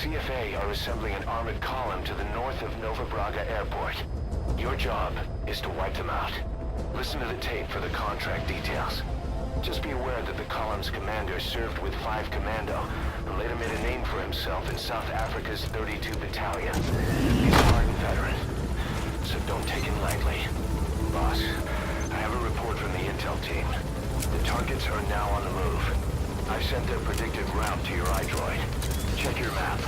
CFA are assembling an armored column to the north of Nova Braga Airport. Your job is to wipe them out. Listen to the tape for the contract details. Just be aware that the column's commander served with 5 Commando and later made a name for himself in South Africa's 32 Battalion. He's a hardened veteran, so don't take him lightly. Boss, I have a report from the intel team. The targets are now on the move. I've sent their predicted route to your iDroid. Check your map.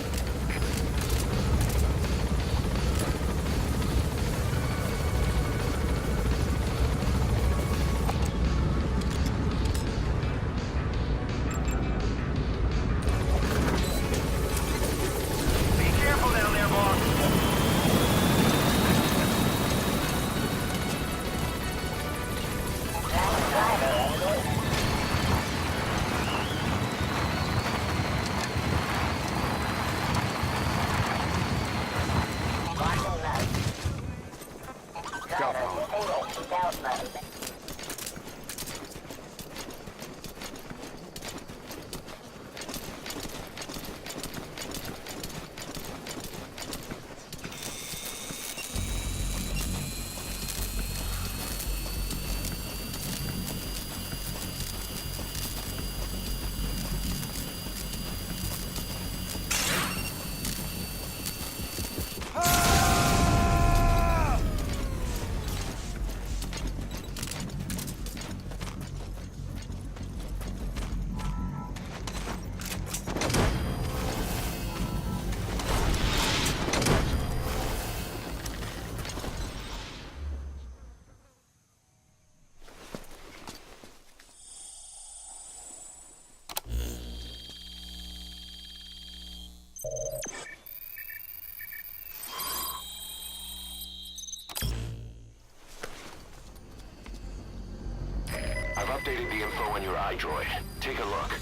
I've updated the info on your iDroid. Take a look.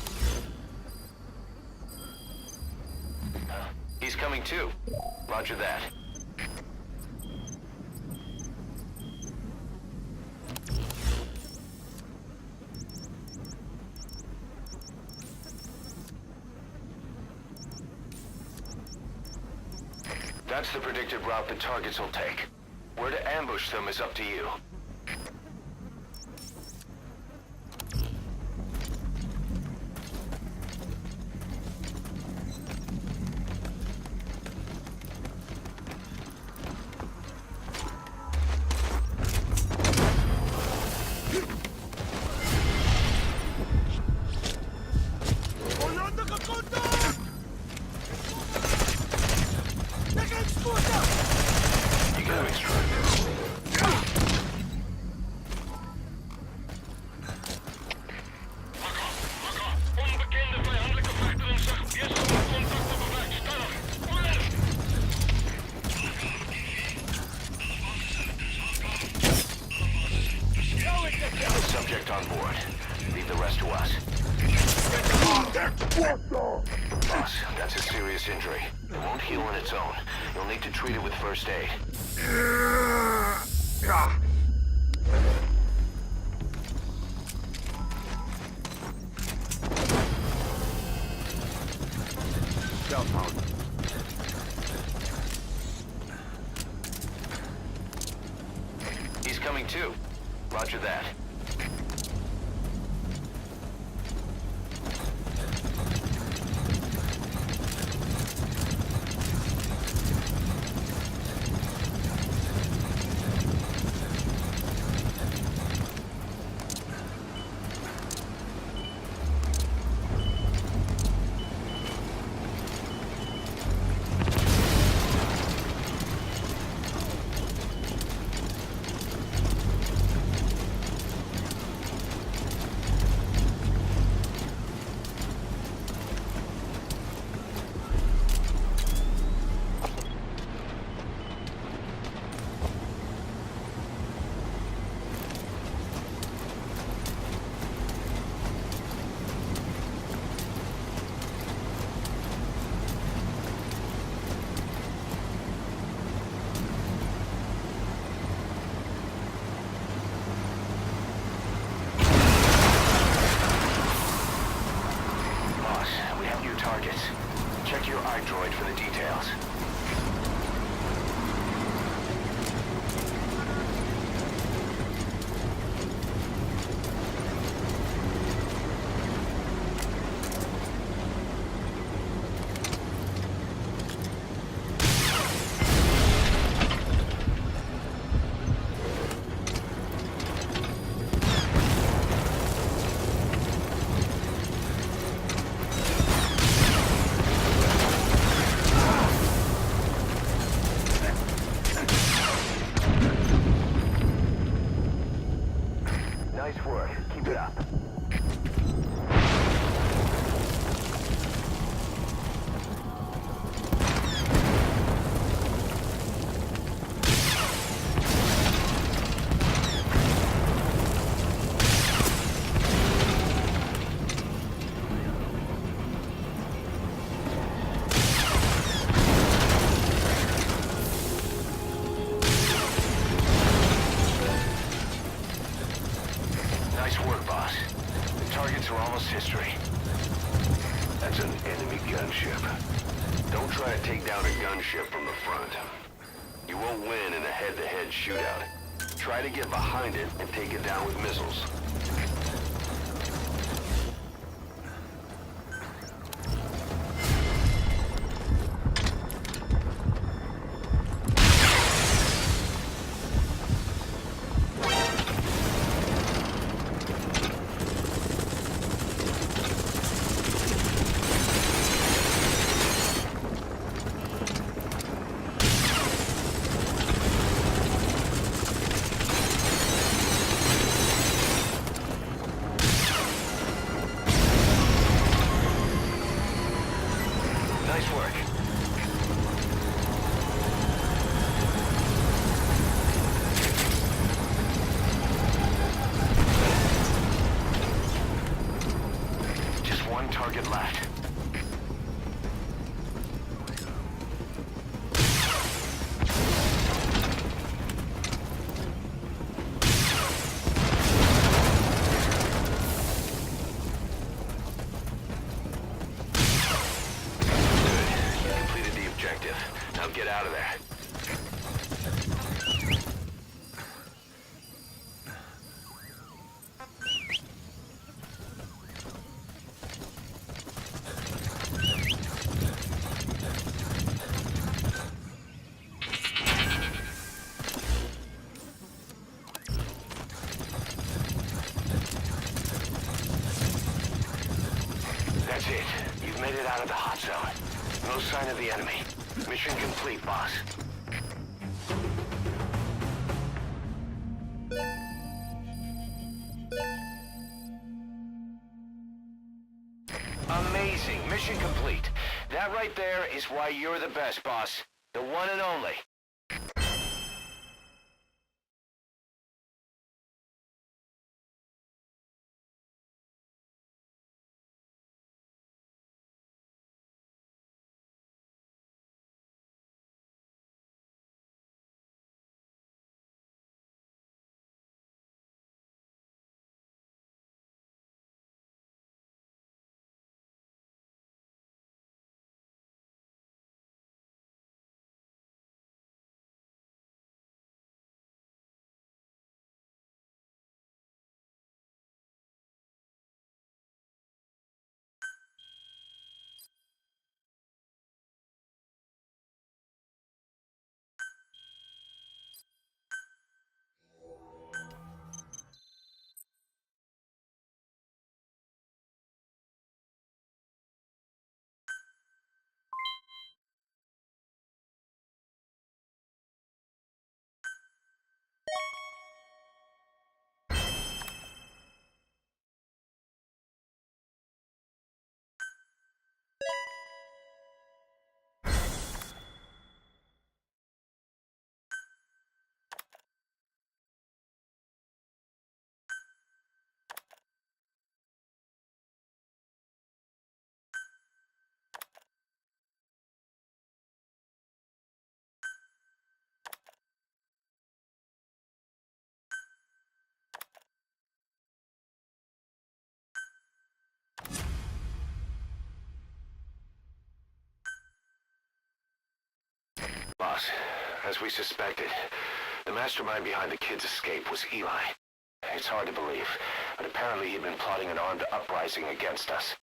He's coming too. Roger that. That's the predicted route the targets will take. Where to ambush them is up to you. Subject on board. Leave the rest to us. Boss, that's a serious injury. It won't heal on its own. You'll need to treat it with first aid. Cell phone. He's coming too. Roger that. droid for the details. Nice work. Keep it up. Nice work, boss. The targets are almost history. That's an enemy gunship. Don't try to take down a gunship from the front. You won't win in a head-to-head shootout. Try to get behind it and take it down with missiles. Nice work. Just one target left. Now get out of there. That's it. You've made it out of the hot zone. No sign of the enemy. Mission complete, boss. Amazing. Mission complete. That right there is why you're the best, boss. The one and only. Boss, as we suspected, the mastermind behind the kid's escape was Eli. It's hard to believe, but apparently he'd been plotting an armed uprising against us.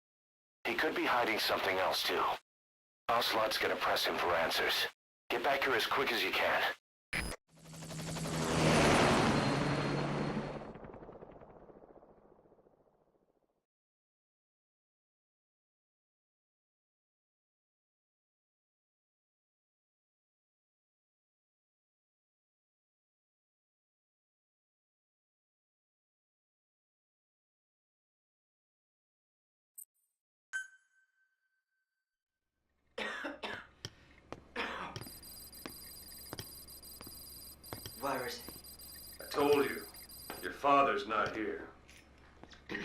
He could be hiding something else, too. Ocelot's gonna press him for answers. Get back here as quick as you can. Where is I told you, your father's not here. he?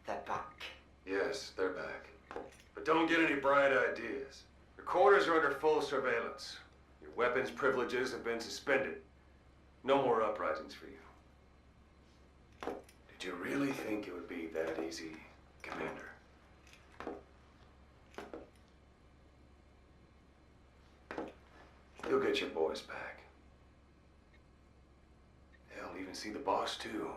They're back. Yes, they're back. But don't get any bright ideas. Your quarters are under full surveillance. Your weapons privileges have been suspended. No more uprisings for you. Did you really think it would be that easy, Commander? You'll get your boys back. They'll even see the boss, too.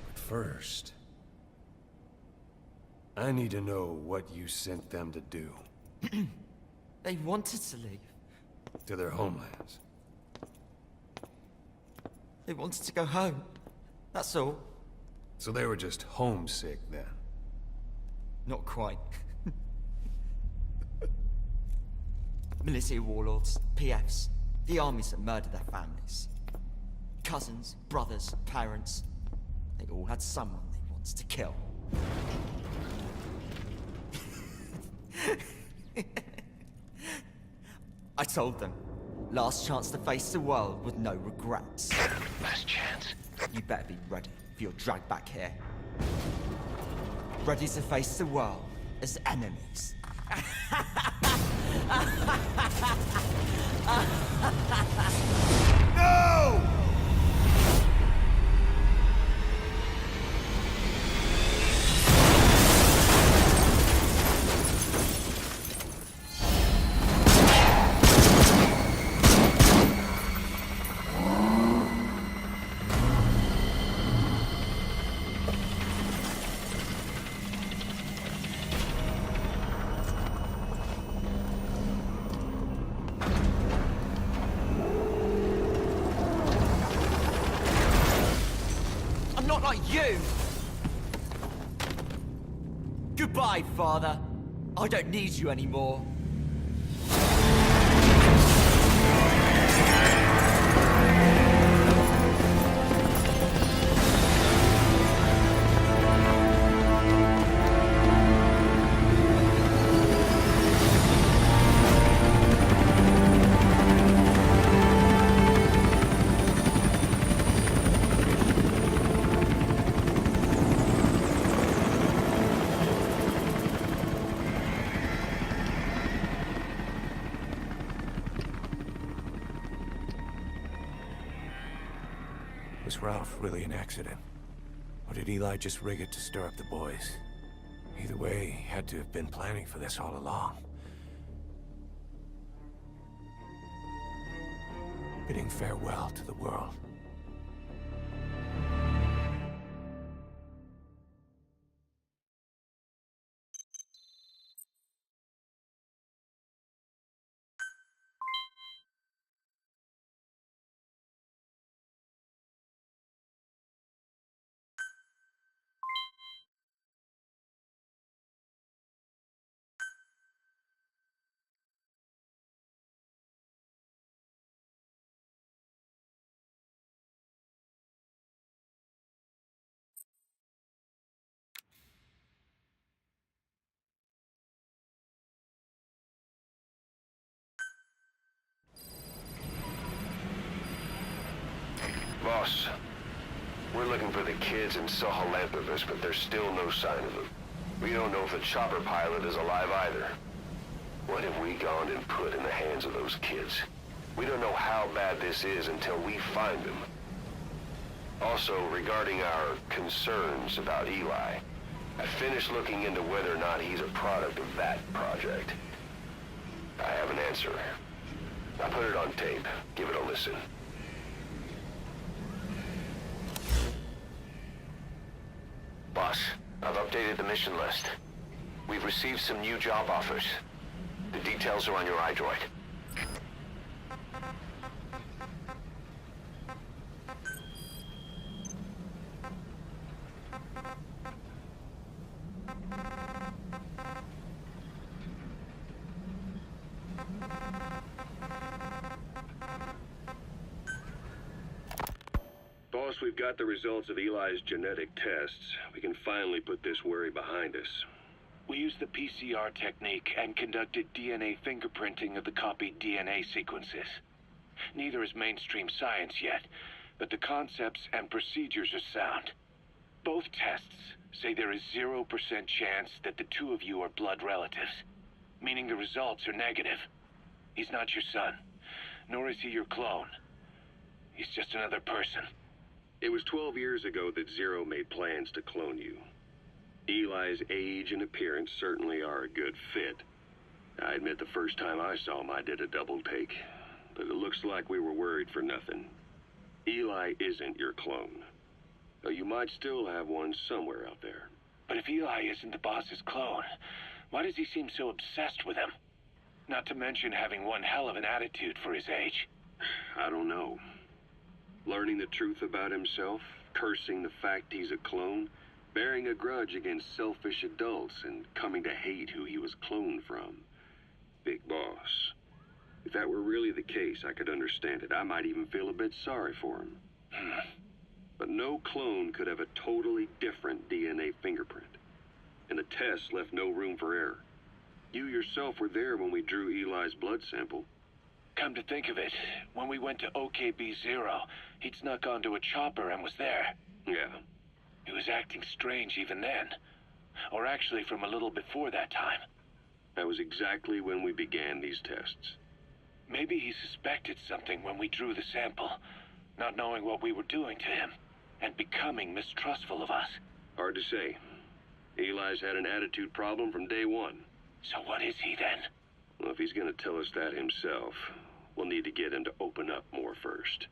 But first, I need to know what you sent them to do. They wanted to leave. To their homelands. They wanted to go home. That's all. So they were just homesick then. Not quite. Militia warlords, PFs, the armies that murdered their families. Cousins, brothers, parents. They all had someone they wanted to kill. I told them, last chance to face the world with no regrets. Last chance? You better be ready for your drag back here. Ready to face the world as enemies. No! I'm not like you! Goodbye, Father. I don't need you anymore. Was Ralph really an accident? Or did Eli just rig it to stir up the boys? Either way, he had to have been planning for this all along. Bidding farewell to the world. Boss, we're looking for the kids in Sahelanthropus, but there's still no sign of them. We don't know if the chopper pilot is alive either. What have we gone and put in the hands of those kids? We don't know how bad this is until we find them. Also, regarding our concerns about Eli, I finished looking into whether or not he's a product of that project. I have an answer. I put it on tape. Give it a listen. Boss, I've updated the mission list. We've received some new job offers. The details are on your iDroid. Boss, we've got the results of Eli's genetic tests. We can finally put this worry behind us. We used the PCR technique and conducted DNA fingerprinting of the copied DNA sequences. Neither is mainstream science yet, but the concepts and procedures are sound. Both tests say there is 0% chance that the two of you are blood relatives, meaning the results are negative. He's not your son, nor is he your clone. He's just another person. It was 12 years ago that Zero made plans to clone you. Eli's age and appearance certainly are a good fit. I admit the first time I saw him, I did a double take. But it looks like we were worried for nothing. Eli isn't your clone. Though you might still have one somewhere out there. But if Eli isn't the boss's clone, why does he seem so obsessed with him? Not to mention having one hell of an attitude for his age. I don't know. Learning the truth about himself, cursing the fact he's a clone, bearing a grudge against selfish adults, and coming to hate who he was cloned from. Big boss. If that were really the case, I could understand it. I might even feel a bit sorry for him. But no clone could have a totally different DNA fingerprint. And the test left no room for error. You yourself were there when we drew Eli's blood sample. Come to think of it, when we went to OKB-0, he'd snuck onto a chopper and was there. Yeah. He was acting strange even then. Or actually from a little before that time. That was exactly when we began these tests. Maybe he suspected something when we drew the sample, not knowing what we were doing to him, and becoming mistrustful of us. Hard to say. Eli's had an attitude problem from day one. So what is he then? Well, if he's going to tell us that himself, we'll need to get him to open up more first.